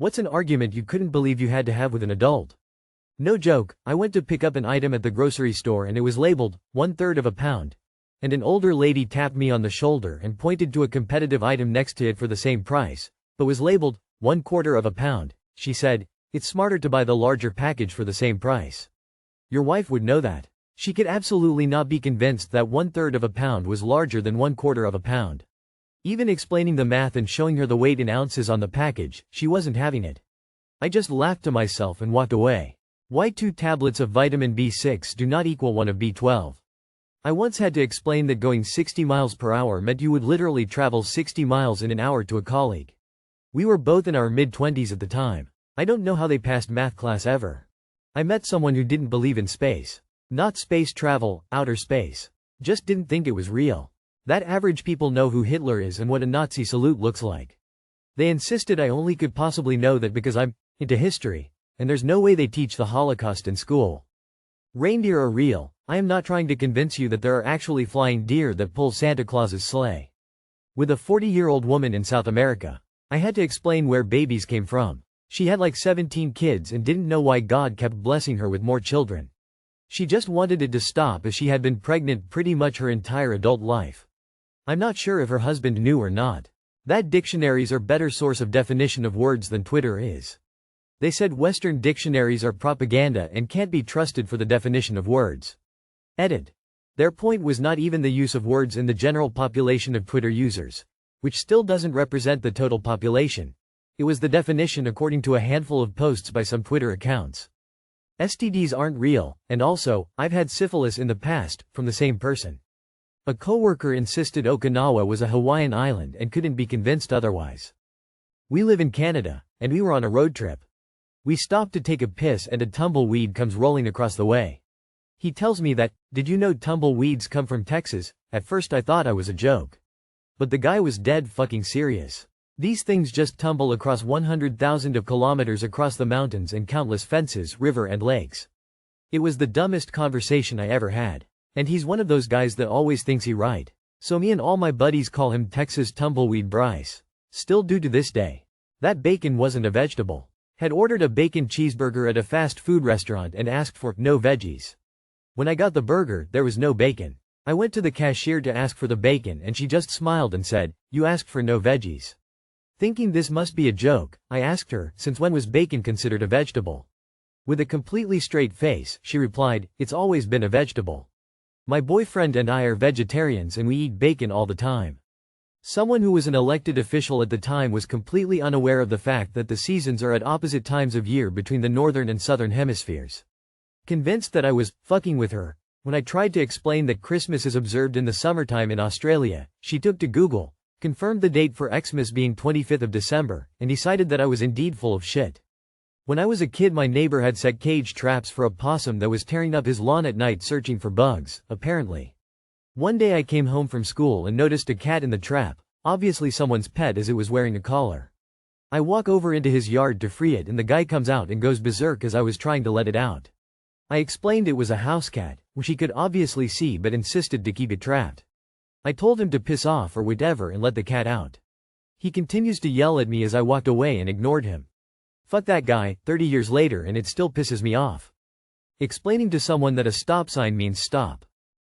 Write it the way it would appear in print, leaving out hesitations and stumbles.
What's an argument you couldn't believe you had to have with an adult? No joke, I went to pick up an item at the grocery store and it was labeled, 1/3 of a pound. And an older lady tapped me on the shoulder and pointed to a competitive item next to it for the same price, but was labeled, 1/4 of a pound. She said, "It's smarter to buy the larger package for the same price." Your wife would know that. She could absolutely not be convinced that 1/3 of a pound was larger than 1/4 of a pound. Even explaining the math and showing her the weight in ounces on the package, she wasn't having it. I just laughed to myself and walked away. Why 2 tablets of vitamin B6 do not equal 1 of B12? I once had to explain that going 60 miles per hour meant you would literally travel 60 miles in an hour to a colleague. We were both in our mid-20s at the time. I don't know how they passed math class ever. I met someone who didn't believe in space. Not space travel, outer space. Just didn't think it was real. That average people know who Hitler is and what a Nazi salute looks like. They insisted I only could possibly know that because I'm into history, and there's no way they teach the Holocaust in school. Reindeer are real. I am not trying to convince you that there are actually flying deer that pull Santa Claus's sleigh. With a 40-year-old woman in South America, I had to explain where babies came from. She had like 17 kids and didn't know why God kept blessing her with more children. She just wanted it to stop as she had been pregnant pretty much her entire adult life. I'm not sure if her husband knew or not. That dictionaries are better source of definition of words than Twitter is. They said Western dictionaries are propaganda and can't be trusted for the definition of words. Edit. Their point was not even the use of words in the general population of Twitter users, which still doesn't represent the total population. It was the definition according to a handful of posts by some Twitter accounts. STDs aren't real, and also, I've had syphilis in the past, from the same person. A coworker insisted Okinawa was a Hawaiian island and couldn't be convinced otherwise. We live in Canada, and we were on a road trip. We stopped to take a piss and a tumbleweed comes rolling across the way. He tells me that, "Did you know tumbleweeds come from Texas?" At first I thought I was a joke. But the guy was dead fucking serious. These things just tumble across 100,000 of kilometers across the mountains and countless fences, river and lakes. It was the dumbest conversation I ever had. And he's one of those guys that always thinks he right. So me and all my buddies call him Texas Tumbleweed Bryce. Still do to this day. That bacon wasn't a vegetable. Had ordered a bacon cheeseburger at a fast food restaurant and asked for no veggies. When I got the burger, there was no bacon. I went to the cashier to ask for the bacon and she just smiled and said, "You asked for no veggies." Thinking this must be a joke, I asked her, since when was bacon considered a vegetable? With a completely straight face, she replied, "It's always been a vegetable. My boyfriend and I are vegetarians and we eat bacon all the time." Someone who was an elected official at the time was completely unaware of the fact that the seasons are at opposite times of year between the northern and southern hemispheres. Convinced that I was fucking with her, when I tried to explain that Christmas is observed in the summertime in Australia, she took to Google, confirmed the date for Xmas being 25th of December, and decided that I was indeed full of shit. When I was a kid, my neighbor had set cage traps for a possum that was tearing up his lawn at night searching for bugs, apparently. One day I came home from school and noticed a cat in the trap, obviously someone's pet as it was wearing a collar. I walk over into his yard to free it and the guy comes out and goes berserk as I was trying to let it out. I explained it was a house cat, which he could obviously see but insisted to keep it trapped. I told him to piss off or whatever and let the cat out. He continues to yell at me as I walked away and ignored him. Fuck that guy, 30 years later, and it still pisses me off. Explaining to someone that a stop sign means stop.